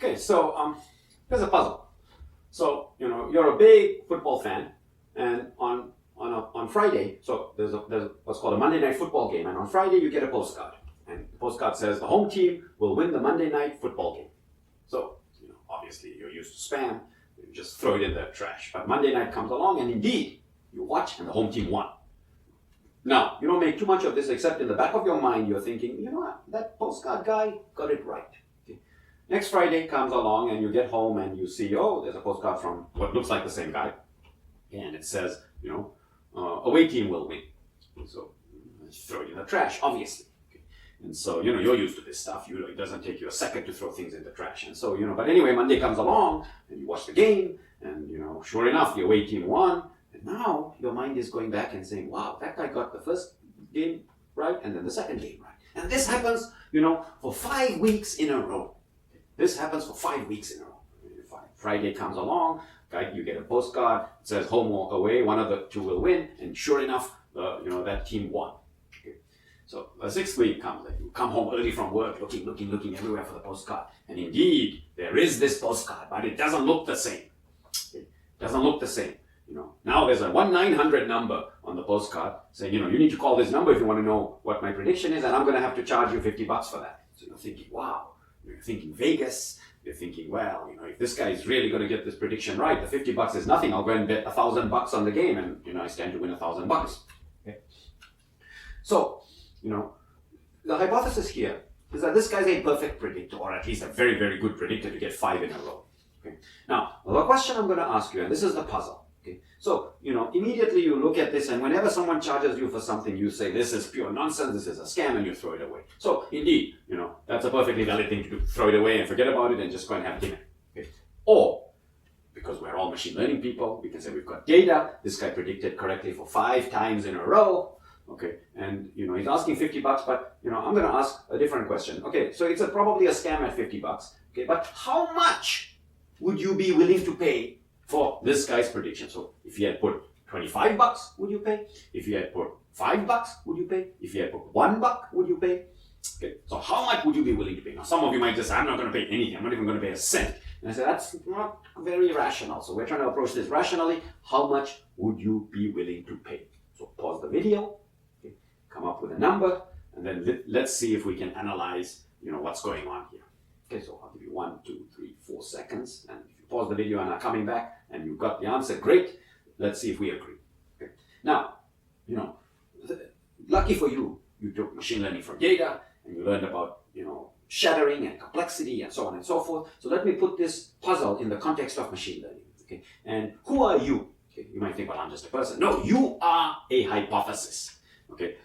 Okay, so here's a puzzle. So you're a big football fan, and on Friday, so there's what's called a Monday night football game, and on Friday you get a postcard, and the postcard says the home team will win the Monday night football game. So obviously you're used to spam, you just throw it in the trash. But Monday night comes along, and indeed you watch, and the home team won. Now, you don't make too much of this, except in the back of your mind, you're thinking, you know what, that postcard guy got it right. Okay. Next Friday comes along, and you get home, and you see, oh, there's a postcard from what looks like the same guy. And it says, away team will win. So, you throw it in the trash, obviously. Okay. And so, you're used to this stuff. It doesn't take you a second to throw things in the trash. And so, but anyway, Monday comes along, and you watch the game, and, sure enough, the away team won. And now your mind is going back and saying, wow, that guy got the first game right and then the second game right. And this happens, for 5 weeks in a row. This happens for 5 weeks in a row. Friday comes along, you get a postcard, it says home or away, one of the two will win, and sure enough, that team won. Okay. So the 6th week comes, you come home early from work, looking everywhere for the postcard. And indeed, there is this postcard, but it doesn't look the same. It doesn't look the same. Now there's a 1-900 number on the postcard saying, you need to call this number if you want to know what my prediction is, and I'm going to have to charge you $50 for that. So you're thinking, wow, you're thinking Vegas, you're thinking, well, if this guy is really going to get this prediction right, the $50 is nothing. I'll go and bet $1,000 on the game, and I stand to win $1,000. Okay. So, the hypothesis here is that this guy's a perfect predictor, or at least a very, very good predictor to get 5 in a row. Okay. Now, the question I'm going to ask you, and this is the puzzle. Okay. So, immediately you look at this, and whenever someone charges you for something, you say, this is pure nonsense, this is a scam, and you throw it away. So, indeed, that's a perfectly valid thing to do. Throw it away and forget about it and just go and have dinner. Okay. Or, because we're all machine learning people, we can say we've got data, this guy predicted correctly for 5 times in a row. Okay, and he's asking $50, but I'm going to ask a different question. Okay, so it's probably a scam at $50. Okay, but how much would you be willing to pay for this guy's prediction? So if he had put $25, would you pay? If he had put $5, would you pay? If he had put $1, would you pay? Okay, so how much would you be willing to pay? Now, some of you might just say, I'm not going to pay anything. I'm not even going to pay a cent. And I say, that's not very rational. So we're trying to approach this rationally. How much would you be willing to pay? So pause the video, okay, come up with a number, and then let's see if we can analyze, what's going on here. Okay, so I'll give you 1, 2, 3, 4 seconds. And if you pause the video and are coming back and you've got the answer, great. Let's see if we agree. Okay. Now, lucky for you, you took machine learning from data and you learned about, shattering and complexity and so on and so forth. So let me put this puzzle in the context of machine learning. Okay. And who are you? Okay. You might think, well, I'm just a person. No, you are a hypothesis. Okay.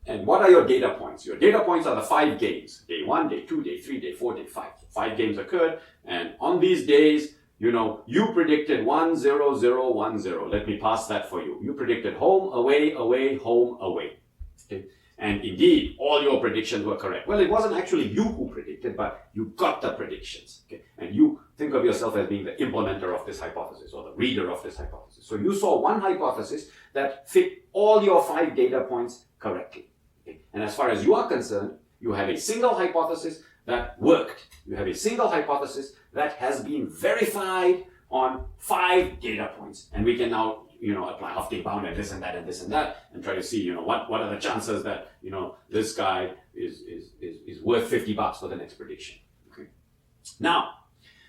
And what are your data points? Your data points are the 5 games. Day 1, day 2, day 3, day 4, day 5. So 5 games occurred, and on these days, you predicted 1, 0, 0, 1, 0. Let me pass that for you. You predicted home, away, away, home, away. Okay? And indeed, all your predictions were correct. Well, it wasn't actually you who predicted, but you got the predictions. Okay? And you think of yourself as being the implementer of this hypothesis, or the reader of this hypothesis. So you saw one hypothesis that fit all your 5 data points correctly. Okay? And as far as you are concerned, you have a single hypothesis that worked. You have a single hypothesis that has been verified on 5 data points. And we can now, apply Hofting bound and this and that and this and that, and try to see, what are the chances that, this guy is worth $50 for the next prediction. Okay. Now,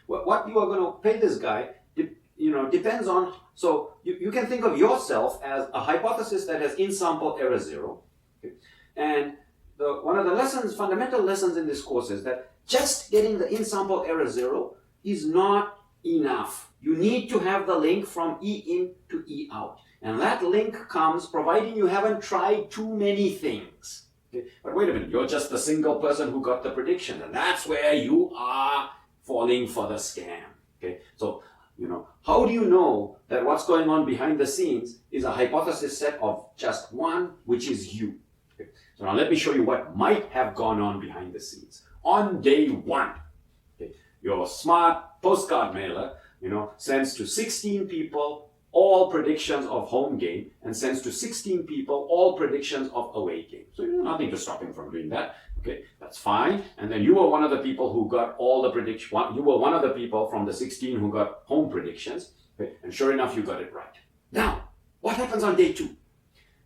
what you are going to pay this guy, depends on, so you can think of yourself as a hypothesis that has in-sample error 0. Okay. And one of the fundamental lessons in this course is that just getting the in-sample error 0 is not enough. You need to have the link from E in to E out. And that link comes providing you haven't tried too many things. Okay? But wait a minute, you're just the single person who got the prediction, and that's where you are falling for the scam. Okay? So, how do you know that what's going on behind the scenes is a hypothesis set of just one, which is you? Okay? So now let me show you what might have gone on behind the scenes. On day 1, okay, your smart postcard mailer, sends to 16 people all predictions of home game and sends to 16 people all predictions of away game. So nothing to stop him from doing that. Okay, that's fine. And then you were one of the people who got all the predictions. You were one of the people from the 16 who got home predictions. Okay, and sure enough, you got it right. Now, what happens on day 2?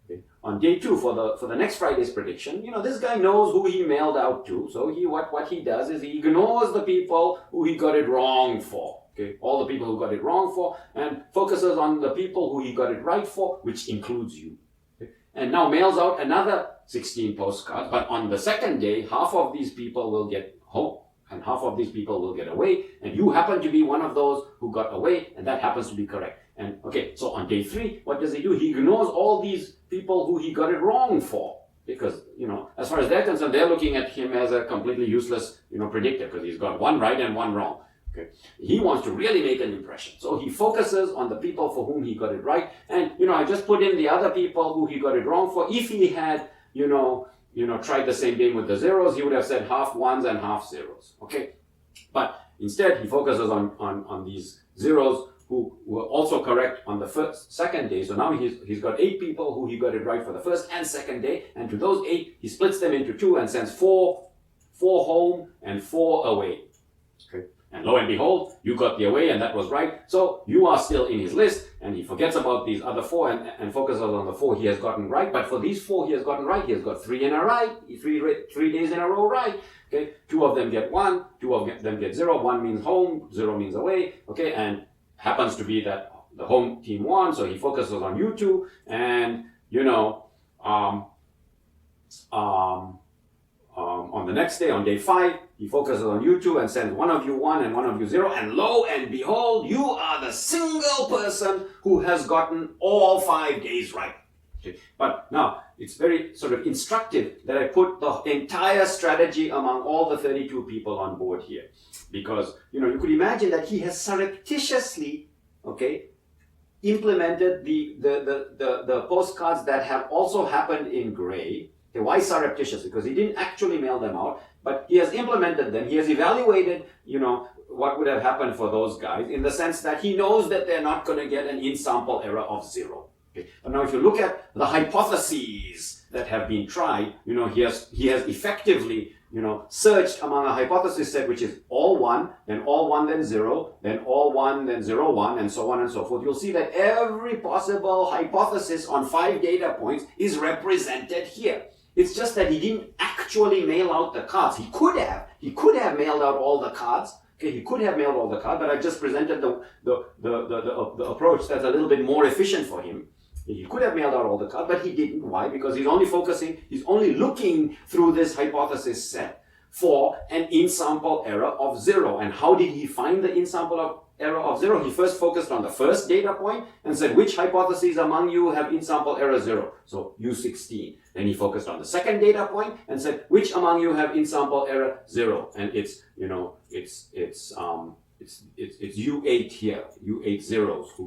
Okay, on day 2, for the next Friday's prediction, this guy knows who he mailed out to. So what he does is he ignores the people who he got it wrong for. Okay, all the people who got it wrong for, and focuses on the people who he got it right for, which includes you. Okay? And now mails out another 16 postcards, but on the second day, half of these people will get home, and half of these people will get away, and you happen to be one of those who got away, and that happens to be correct. And okay, so on day 3, what does he do? He ignores all these people who he got it wrong for. Because, as far as they're concerned, they're looking at him as a completely useless, predictor, because he's got one right and one wrong. Okay. He wants to really make an impression. So he focuses on the people for whom he got it right. And, I just put in the other people who he got it wrong for. If he had, tried the same game with the zeros, he would have said half ones and half zeros. Okay. But instead, he focuses on these zeros who were also correct on the second day. So now he's got 8 people who he got it right for the first and second day. And to those 8, he splits them into 2 and sends 4 home and 4 away. Okay. And lo and behold, you got the away and that was right. So you are still in his list, and he forgets about these other 4 and focuses on the 4 he has gotten right. But for these 4 he has gotten right, he has got 3 in a right, 3 days in a row right. Okay, 2 of them get 1, 2 of them get 0. 1 means home, 0 means away. Okay, and happens to be that the home team won, so he focuses on you 2, and on the next day, on day 5, he focuses on you 2 and sends one of you 1 and one of you 0, and lo and behold, you are the single person who has gotten all 5 days right. Okay. But now, it's very sort of instructive that I put the entire strategy among all the 32 people on board here. Because, you could imagine that he has surreptitiously, implemented the postcards that have also happened in gray. Okay, why surreptitious? Because he didn't actually mail them out, but he has implemented them. He has evaluated, what would have happened for those guys, in the sense that he knows that they're not going to get an in-sample error of 0. Okay. But now if you look at the hypotheses that have been tried, he has effectively, searched among a hypothesis set which is all 1, then all 1, then 0, then all 1, then 0, 1, and so on and so forth. You'll see that every possible hypothesis on 5 data points is represented here. It's just that he didn't actually mail out the cards. He could have mailed out all the cards. Okay, he could have mailed all the cards, but I just presented the approach that's a little bit more efficient for him. He could have mailed out all the cards, but he didn't. Why? Because he's only looking through this hypothesis set for an in-sample error of 0. And how did he find the in-sample error of 0? He first focused on the first data point and said, which hypotheses among you have in-sample error 0? So U16. Then he focused on the second data point and said, which among you have in-sample error 0? And it's U8 here, U8 zeros who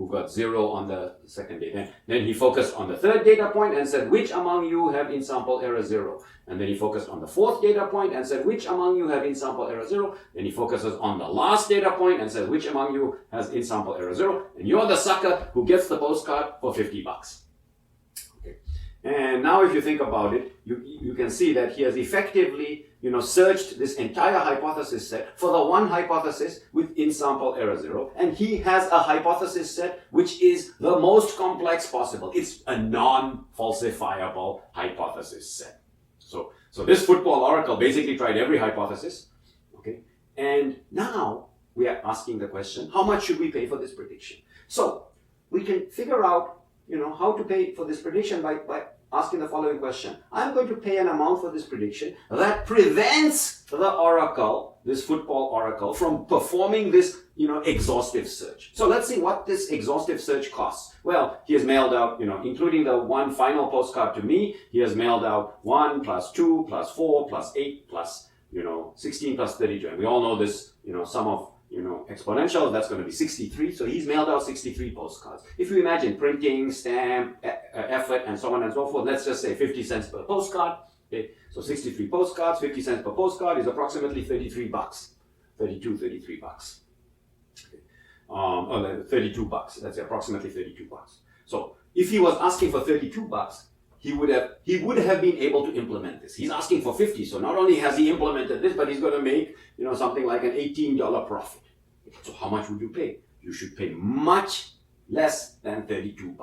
got 0 on the second day. Then he focused on the third data point and said, which among you have in-sample error 0? And then he focused on the fourth data point and said, which among you have in-sample error 0? Then he focuses on the last data point and says, which among you has in-sample error 0? And you're the sucker who gets the postcard for $50. Okay. And now if you think about it, you can see that he has effectively searched this entire hypothesis set for the one hypothesis with in-sample error 0. And he has a hypothesis set which is the most complex possible. It's a non-falsifiable hypothesis set. So this football oracle basically tried every hypothesis. Okay. And now we are asking the question, how much should we pay for this prediction? So we can figure out how to pay for this prediction by asking the following question. I'm going to pay an amount for this prediction that prevents the oracle, this football oracle, from performing this, exhaustive search. So let's see what this exhaustive search costs. Well, he has mailed out, including the one final postcard to me, he has mailed out 1 plus 2 plus 4 plus 8 plus, 16 plus 32. And we all know this, sum of exponential, that's going to be 63. So he's mailed out 63 postcards. If you imagine printing, stamp, effort, and so on and so forth, let's just say 50 cents per postcard. Okay, so 63 postcards, 50 cents per postcard is approximately $33. 33 bucks. Okay. $32. That's approximately $32. So if he was asking for $32, he would have been able to implement this. He's asking for 50, so not only has he implemented this, but he's going to make, something like an $18 profit. So how much would you pay? You should pay much less than $32.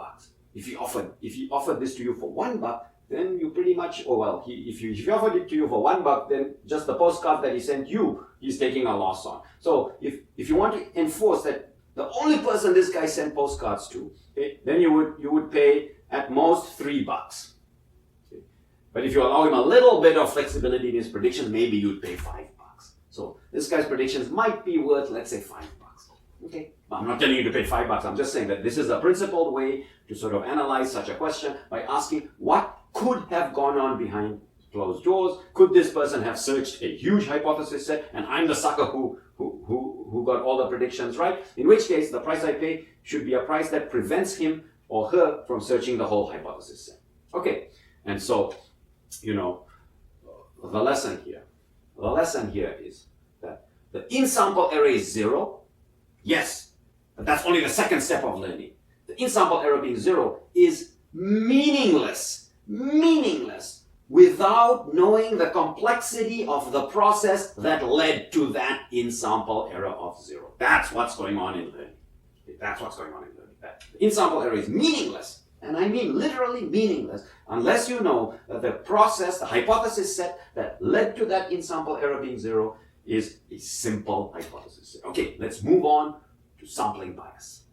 If he offered this to you for $1, then you pretty much, if he offered it to you for $1, then just the postcard that he sent you, he's taking a loss on. So if you want to enforce that the only person this guy sent postcards to, okay, then you would pay at most $3. Okay. But if you allow him a little bit of flexibility in his predictions, maybe you'd pay $5. So this guy's predictions might be worth, let's say, $5. Okay, I'm not telling you to pay $5. I'm just saying that this is a principled way to sort of analyze such a question by asking what could have gone on behind closed doors. Could this person have searched a huge hypothesis set, and I'm the sucker who got all the predictions right? In which case, the price I pay should be a price that prevents him or her from searching the whole hypothesis set. Okay, and so, the lesson here is that the in-sample error is 0. Yes, but that's only the second step of learning. The in-sample error being 0 is meaningless without knowing the complexity of the process that led to that in-sample error of 0. That's what's going on in learning. The in-sample error is meaningless, and I mean literally meaningless, unless you know that the process, the hypothesis set that led to that in-sample error being 0 is a simple hypothesis. Okay, let's move on to sampling bias.